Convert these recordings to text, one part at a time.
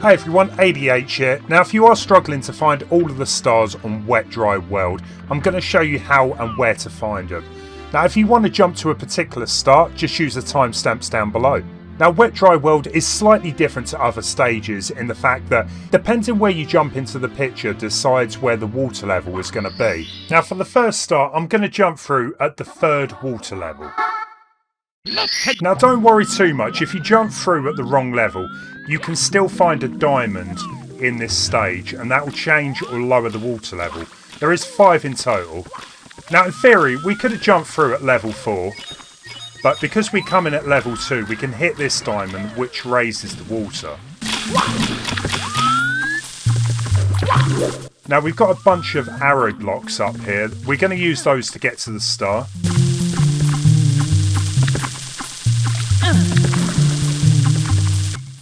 Hey everyone, ADH here. Now if you are struggling to find all of the stars on Wet Dry World, I'm going to show you how and where to find them. Now if you want to jump to a particular star, just use the timestamps down below. Now Wet Dry World is slightly different to other stages in the fact that depending where you jump into the picture decides where the water level is going to be. Now for the first star, I'm going to jump through at the 3rd water level. Now don't worry too much, if you jump through at the wrong level, you can still find a diamond in this stage and that will change or lower the water level. There is 5 in total. Now in theory we could have jumped through at level 4, but because we come in at level 2 we can hit this diamond which raises the water. Now we've got a bunch of arrow blocks up here, we're going to use those to get to the star.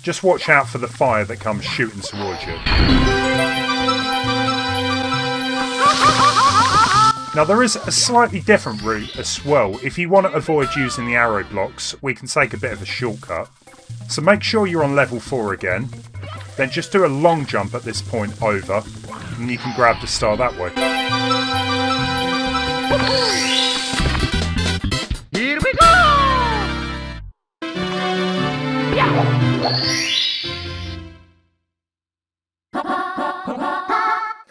Just watch out for the fire that comes shooting towards you. Now there is a slightly different route as well. If you want to avoid using the arrow blocks, we can take a bit of a shortcut. So make sure you're on level 4 again. Then just do a long jump at this point over, and you can grab the star that way. Here we go!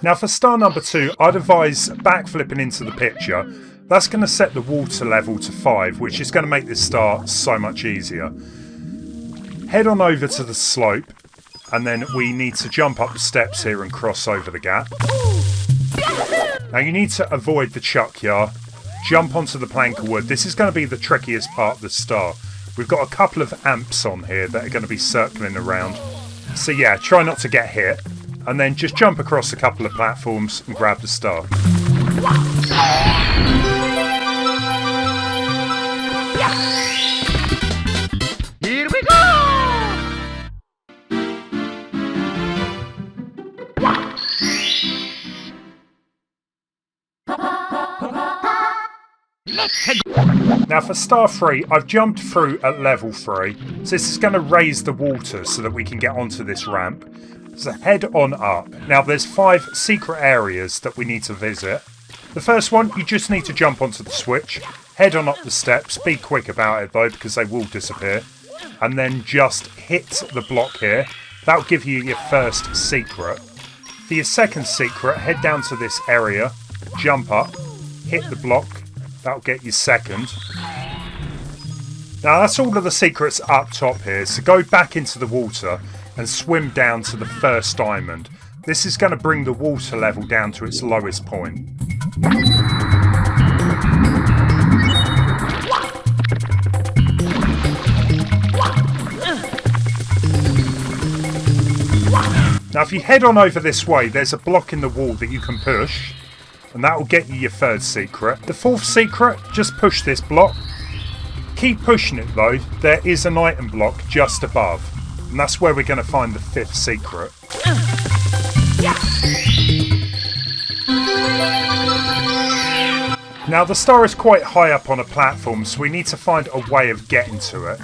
Now for star number 2, I'd advise backflipping into the picture. That's going to set the water level to 5, which is going to make this star so much easier. Head on over to the slope, and then we need to jump up the steps here and cross over the gap. Now you need to avoid the chuck yard. Jump onto the plank of wood. This is going to be the trickiest part of the star. We've got a couple of amps on here that are going to be circling around. So yeah, try not to get hit. And then just jump across a couple of platforms and grab the star. Here we go! Now for star 3, I've jumped through at level 3. So this is going to raise the water so that we can get onto this ramp. So head on up. Now there's 5 secret areas that we need to visit. The first one, you just need to jump onto the switch. Head on up the steps. Be quick about it though, because they will disappear. And then just hit the block here. That'll give you your first secret. For your second secret, head down to this area. Jump up. Hit the block. That'll get you second. Now that's all of the secrets up top here. So go back into the water and swim down to the first diamond. This is going to bring the water level down to its lowest point. Now if you head on over this way, there's a block in the wall that you can push, and that will get you your 3rd secret. The 4th secret, just push this block. Keep pushing it though, there is an item block just above. And that's where we're going to find the 5th secret. Now the star is quite high up on a platform, so we need to find a way of getting to it.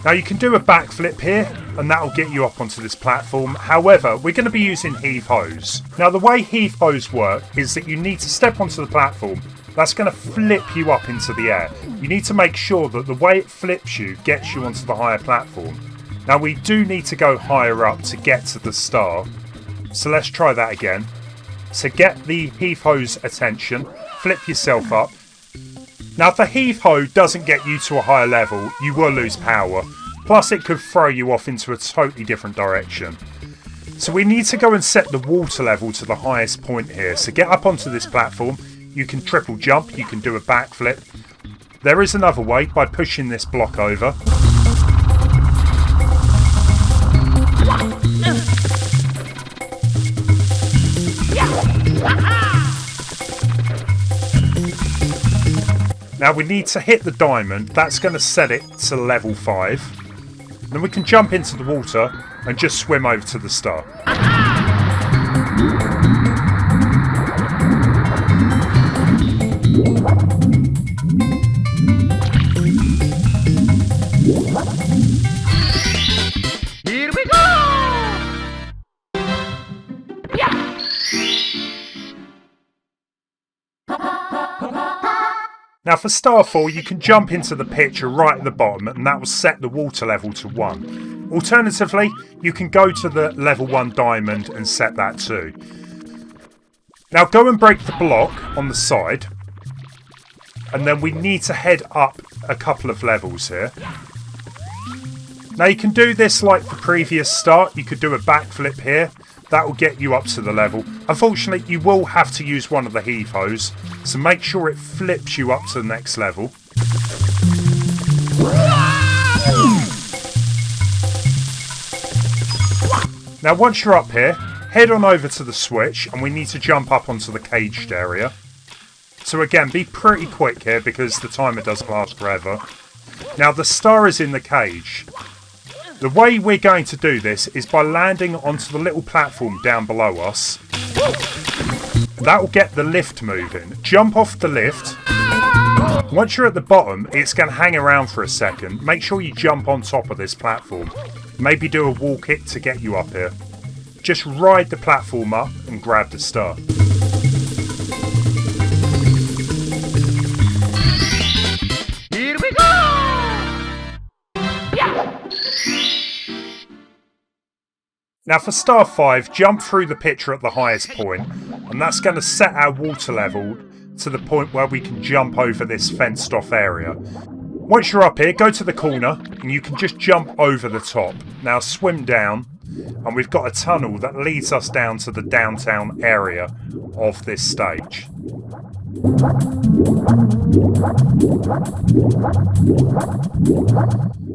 Now you can do a backflip here, and that will get you up onto this platform. However, we're going to be using heave hose. Now the way heave hose work is that you need to step onto the platform. That's going to flip you up into the air. You need to make sure that the way it flips you gets you onto the higher platform. Now we do need to go higher up to get to the star. So let's try that again. So get the heave hose attention, flip yourself up. Now if the heave hose doesn't get you to a higher level, you will lose power. Plus it could throw you off into a totally different direction. So we need to go and set the water level to the highest point here. So get up onto this platform. You can triple jump, you can do a backflip. There is another way by pushing this block over. Now we need to hit the diamond. That's going to set it to level 5. Then we can jump into the water and just swim over to the star. Here we go! Now for star 4, you can jump into the picture right at the bottom and that will set the water level to 1. Alternatively, you can go to the level 1 diamond and set that too. Now go and break the block on the side. And then we need to head up a couple of levels here. Now you can do this like the previous start. You could do a backflip here. That will get you up to the level. Unfortunately, you will have to use one of the heave hose. So make sure it flips you up to the next level. Now once you're up here, head on over to the switch and we need to jump up onto the caged area. So again, be pretty quick here because the timer doesn't last forever. Now the star is in the cage. The way we're going to do this is by landing onto the little platform down below us. That will get the lift moving. Jump off the lift. Once you're at the bottom, it's going to hang around for a second. Make sure you jump on top of this platform. Maybe do a wall kick to get you up here. Just ride the platform up and grab the star. Here we go! Now for star 5, jump through the picture at the highest point, and that's going to set our water level to the point where we can jump over this fenced off area. Once you're up here, go to the corner and you can just jump over the top. Now swim down, and we've got a tunnel that leads us down to the downtown area of this stage.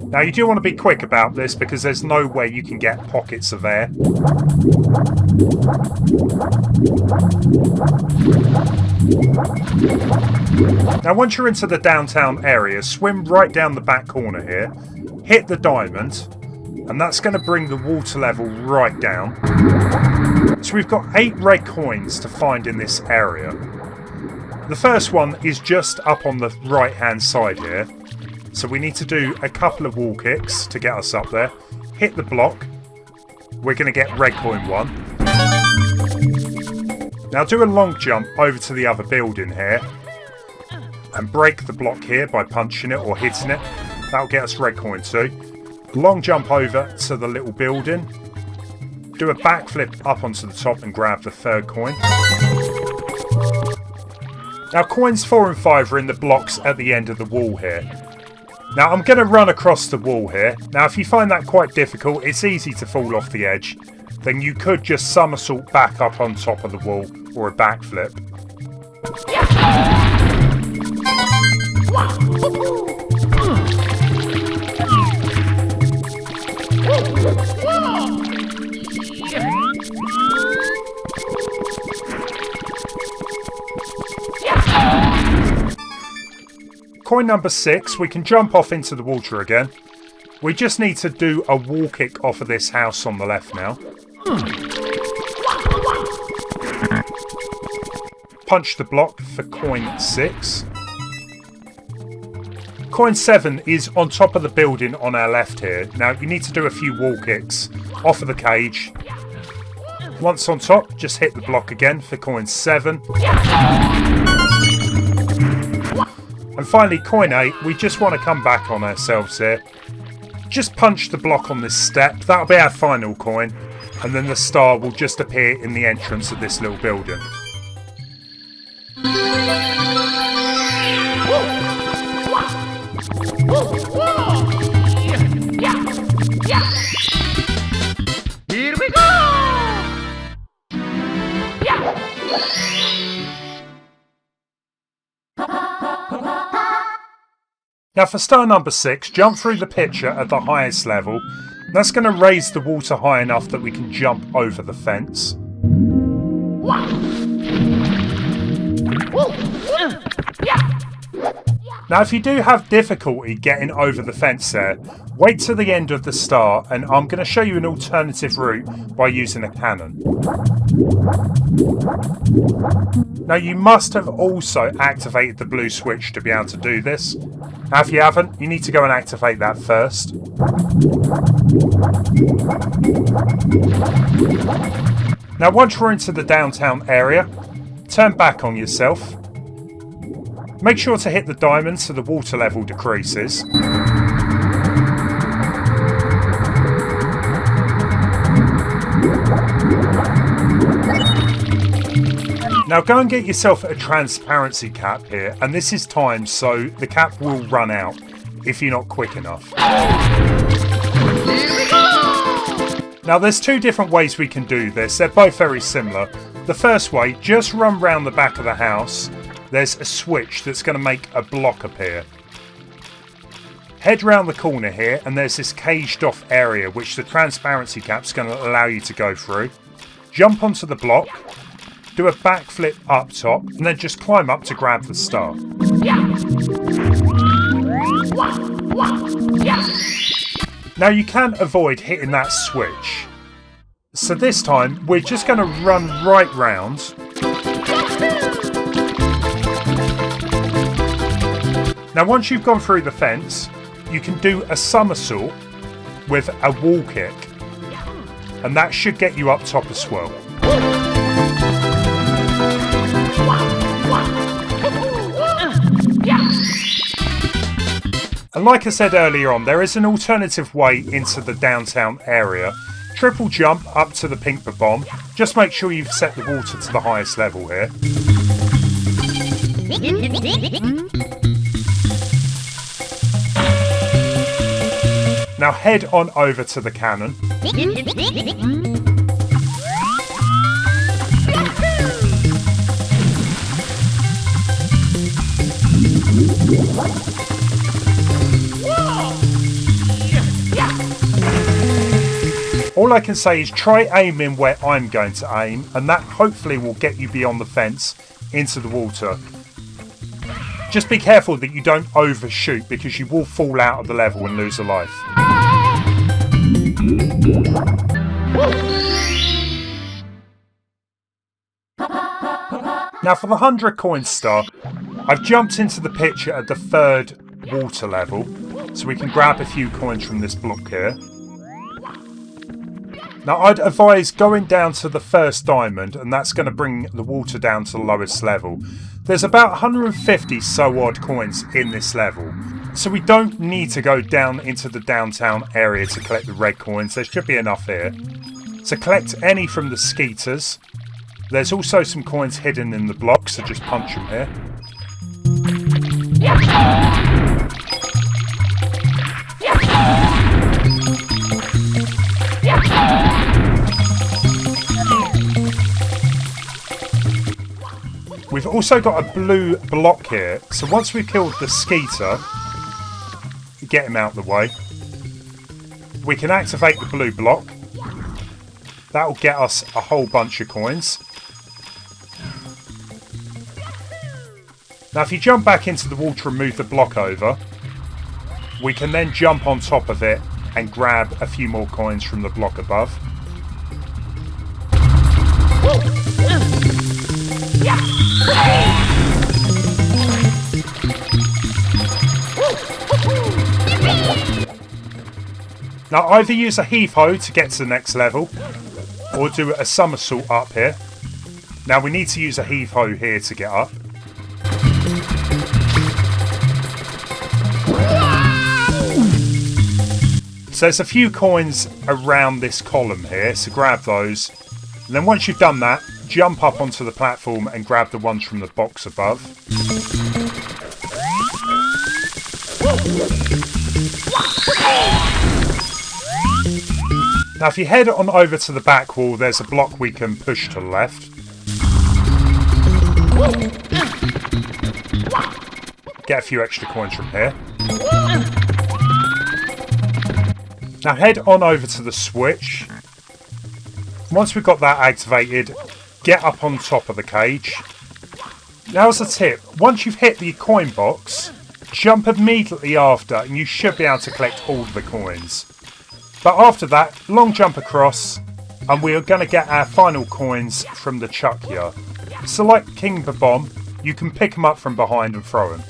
Now you do want to be quick about this because there's no way you can get pockets of air. Now once you're into the downtown area, swim right down the back corner here, hit the diamond, and that's going to bring the water level right down. So we've got 8 red coins to find in this area. The first one is just up on the right hand side here. So we need to do a couple of wall kicks to get us up there. Hit the block. We're going to get red coin 1. Now do a long jump over to the other building here. And break the block here by punching it or hitting it. That'll get us red coin 2. Long jump over to the little building. Do a backflip up onto the top and grab the 3rd coin. Now coins 4 and 5 are in the blocks at the end of the wall here. Now I'm going to run across the wall here. Now if you find that quite difficult, it's easy to fall off the edge. Then you could just somersault back up on top of the wall or a backflip. Coin number 6, we can jump off into the water again. We just need to do a wall kick off of this house on the left now. Punch the block for coin 6. Coin 7 is on top of the building on our left here. Now you need to do a few wall kicks off of the cage. Once on top, just hit the block again for coin 7. And finally, coin 8, we just want to come back on ourselves here. Just punch the block on this step, that'll be our final coin, and then the star will just appear in the entrance of this little building. Here we go! Now for star number 6, jump through the picture at the highest level. That's going to raise the water high enough that we can jump over the fence. Now if you do have difficulty getting over the fence there, wait to the end of the star and I'm going to show you an alternative route by using a cannon. Now you must have also activated the blue switch to be able to do this. Now if you haven't, you need to go and activate that first. Now once we're into the downtown area, turn back on yourself. Make sure to hit the diamonds so the water level decreases. Now go and get yourself a transparency cap here, and this is timed so the cap will run out if you're not quick enough. Now there's two different ways we can do this, they're both very similar. The first way, just run round the back of the house, there's a switch that's going to make a block appear. Head round the corner here and there's this caged off area which the transparency cap's going to allow you to go through. Jump onto the block, do a backflip up top and then just climb up to grab the star. Now you can avoid hitting that switch. So this time we're just going to run right round. Now once you've gone through the fence, you can do a somersault with a wall kick. And that should get you up top as well. And like I said earlier on, there is an alternative way into the downtown area. Triple jump up to the pink bomb. Just make sure you've set the water to the highest level here. Now head on over to the cannon. All I can say is try aiming where I'm going to aim, and that hopefully will get you beyond the fence into the water. Just be careful that you don't overshoot because you will fall out of the level and lose a life. Now for the 100 coin star, I've jumped into the picture at the 3rd water level, so we can grab a few coins from this block here. Now I'd advise going down to the first diamond, and that's going to bring the water down to the lowest level. There's about 150 so odd coins in this level, so we don't need to go down into the downtown area to collect the red coins. There should be enough here. So collect any from the skeeters. There's also some coins hidden in the blocks, so just punch them here. We've also got a blue block here, so once we've killed the skeeter, get him out of the way, we can activate the blue block. That will get us a whole bunch of coins. Now if you jump back into the water and move the block over, we can then jump on top of it and grab a few more coins from the block above. Now either use a heave-ho to get to the next level, or do a somersault up here. Now we need to use a heave-ho here to get up. So there's a few coins around this column here, so grab those. And then once you've done that, jump up onto the platform and grab the ones from the box above. Now if you head on over to the back wall, there's a block we can push to the left. Get a few extra coins from here. Now head on over to the switch. Once we've got that activated, get up on top of the cage. Now as a tip, once you've hit the coin box, jump immediately after and you should be able to collect all of the coins. But after that, long jump across and we are going to get our final coins from the chuckya. So like King Bomb, you can pick them up from behind and throw them.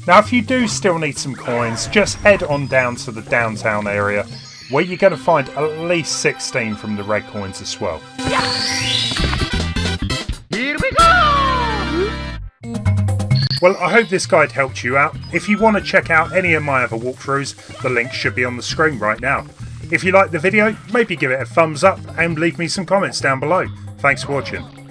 Now if you do still need some coins, just head on down to the downtown area where you're going to find at least 16 from the red coins as well. Here we go! Well, I hope this guide helped you out. If you want to check out any of my other walkthroughs, the link should be on the screen right now. If you liked the video, maybe give it a thumbs up and leave me some comments down below. Thanks for watching.